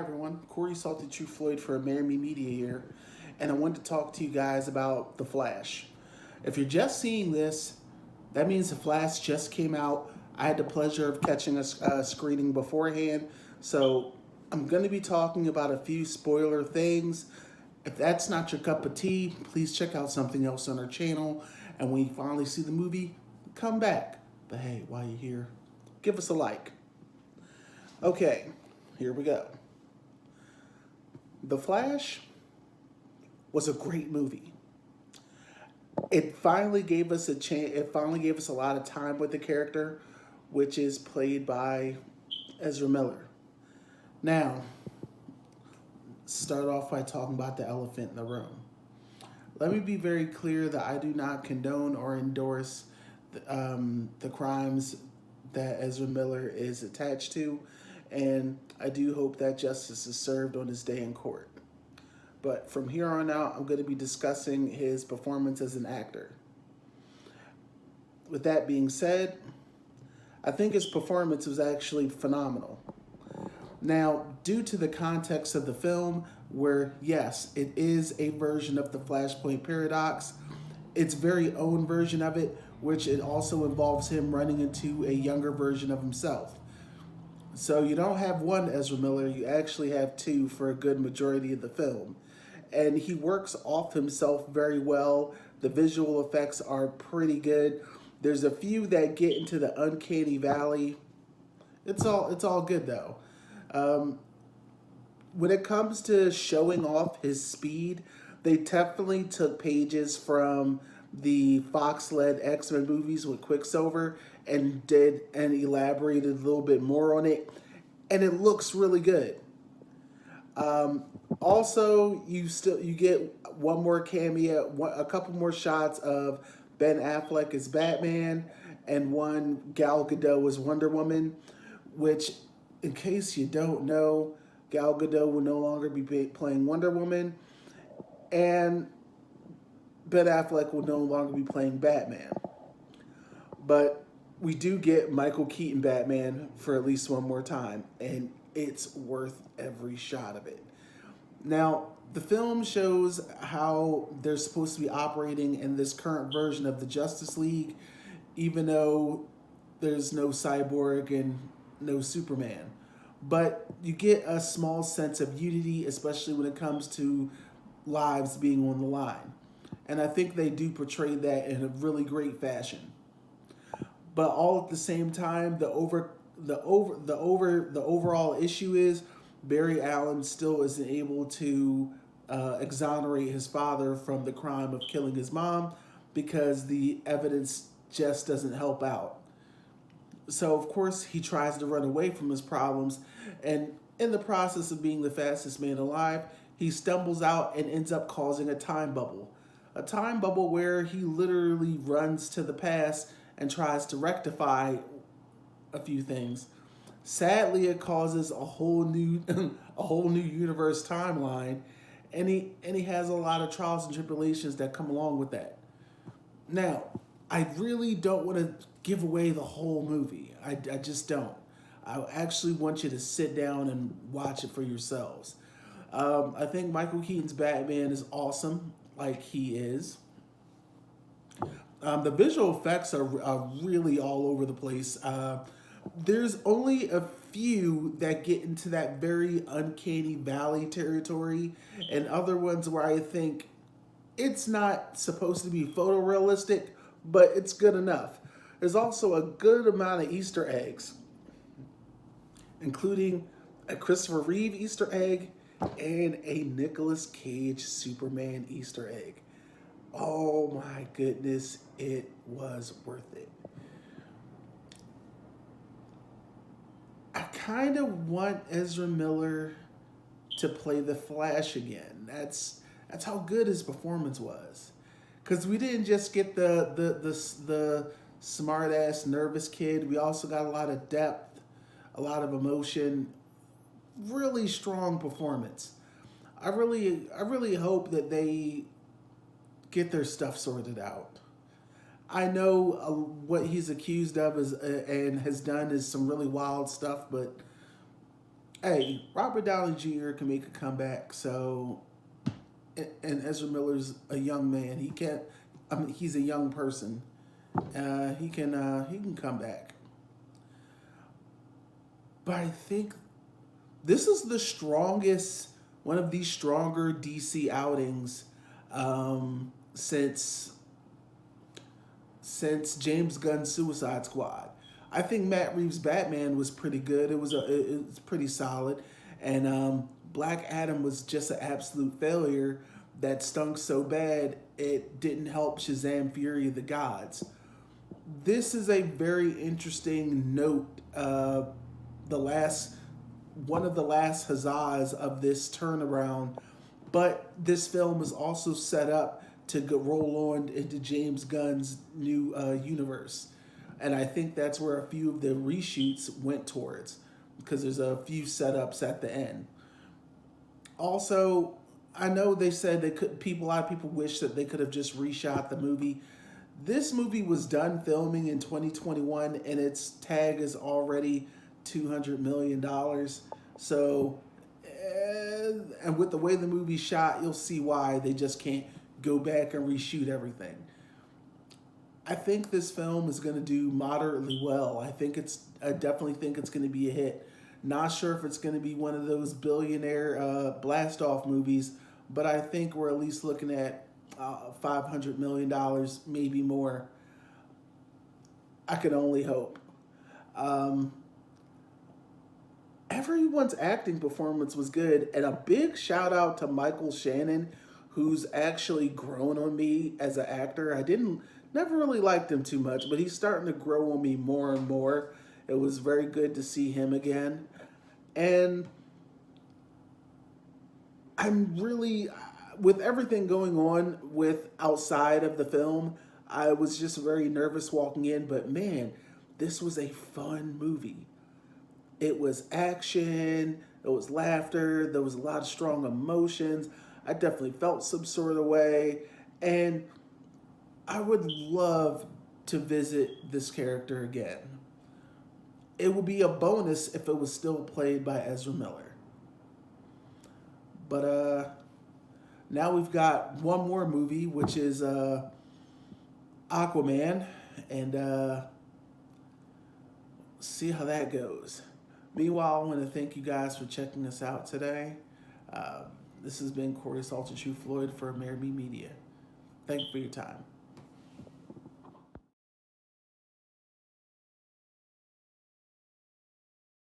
everyone. Corey Salty True Floyd for Amerime Media here, and I wanted to talk to you guys about The Flash. If you're just seeing this, that means The Flash just came out. I had the pleasure of catching a screening beforehand, so I'm going to be talking about a few spoiler things. If that's not your cup of tea, please check out something else on our channel, and when you finally see the movie, come back. But hey, while you're here, give us a like. Okay, here we go. The Flash was a great movie. It finally gave us a chance. It finally gave us a lot of time with the character, which is played by Ezra Miller. Now, start off by talking about the elephant in the room. Let me be very clear that I do not condone or endorse the crimes that Ezra Miller is attached to, and I do hope that justice is served on his day in court. But from here on out, I'm going to be discussing his performance as an actor. With that being said, I think his performance was actually phenomenal. Now, due to the context of the film, where yes, it is a version of the Flashpoint paradox, its very own version of it, which it also involves him running into a younger version of himself. So you don't have one Ezra Miller, you actually have two for a good majority of the film. And he works off himself very well. The visual effects are pretty good. There's a few that get into the uncanny valley. It's all good though. When it comes to showing off his speed, they definitely took pages from the Fox-led X-Men movies with Quicksilver and elaborated a little bit more on it, and it looks really good. Also, you get one more cameo, a couple more shots of Ben Affleck as Batman and one Gal Gadot as Wonder Woman, which, in case you don't know, Gal Gadot will no longer be playing Wonder Woman, and Ben Affleck will no longer be playing Batman. But we do get Michael Keaton Batman for at least one more time, and it's worth every shot of it. Now, the film shows how they're supposed to be operating in this current version of the Justice League, even though there's no Cyborg and no Superman. But you get a small sense of unity, especially when it comes to lives being on the line. And I think they do portray that in a really great fashion. But all at the same time, the overall issue is Barry Allen still isn't able to exonerate his father from the crime of killing his mom because the evidence just doesn't help out. So, of course, he tries to run away from his problems, and in the process of being the fastest man alive, he stumbles out and ends up causing a time bubble. A time bubble where he literally runs to the past and tries to rectify a few things. Sadly, it causes a whole new universe timeline, and he has a lot of trials and tribulations that come along with that. Now, I really don't want to give away the whole movie. I just don't. I actually want you to sit down and watch it for yourselves. I think Michael Keaton's Batman is awesome, like he is. The visual effects are really all over the place. There's only a few that get into that very uncanny valley territory, and other ones where I think it's not supposed to be photorealistic, but it's good enough. There's also a good amount of Easter eggs, including a Christopher Reeve Easter egg and a Nicolas Cage Superman Easter egg. Oh my goodness, it was worth it. I kind of want Ezra Miller to play the Flash again. That's how good his performance was. Because we didn't just get the smart ass nervous kid. We also got a lot of depth, a lot of emotion, really strong performance. I really hope that they get their stuff sorted out. I know what he's accused of is and has done is some really wild stuff, but Hey, Robert Downey Jr. can make a comeback. So, and Ezra Miller's a young man. He can't. I mean, he's a young person. He can come back. But I think this is the strongest, one of the stronger DC outings since James Gunn's Suicide Squad. I think Matt Reeves' Batman was pretty good. It was pretty solid, and Black Adam was just an absolute failure that stunk so bad it didn't help Shazam: Fury of the Gods. This is a very interesting note. The last one of the last huzzahs of this turnaround, but this film is also set up to roll on into James Gunn's new universe. And I think that's where a few of the reshoots went towards, because there's a few setups at the end. Also, I know they said they could. A lot of people wish that they could have just reshot the movie. This movie was done filming in 2021, and its tag is already $200 million. So, and with the way the movie's shot, you'll see why they just can't go back and reshoot everything. I think this film is going to do moderately well. I definitely think it's going to be a hit. Not sure if it's going to be one of those billionaire blast off movies, but I think we're at least looking at $500 million, maybe more. I can only hope. Um, Everyone's acting performance was good, and a big shout out to Michael Shannon, who's actually grown on me as an actor. I didn't never really liked him too much, but he's starting to grow on me more and more. It was very good to see him again, and I'm really, with everything going on with outside of the film, I was just very nervous walking in. But man, this was a fun movie. It was action, it was laughter, there was a lot of strong emotions. I definitely felt some sort of way. And I would love to visit this character again. It would be a bonus if it was still played by Ezra Miller. But now we've got one more movie, which is Aquaman, and see how that goes. Meanwhile, I want to thank you guys for checking us out today. Uh, this has been Corey Salter Shoe Floyd for Amerime Media. Thank you for your time.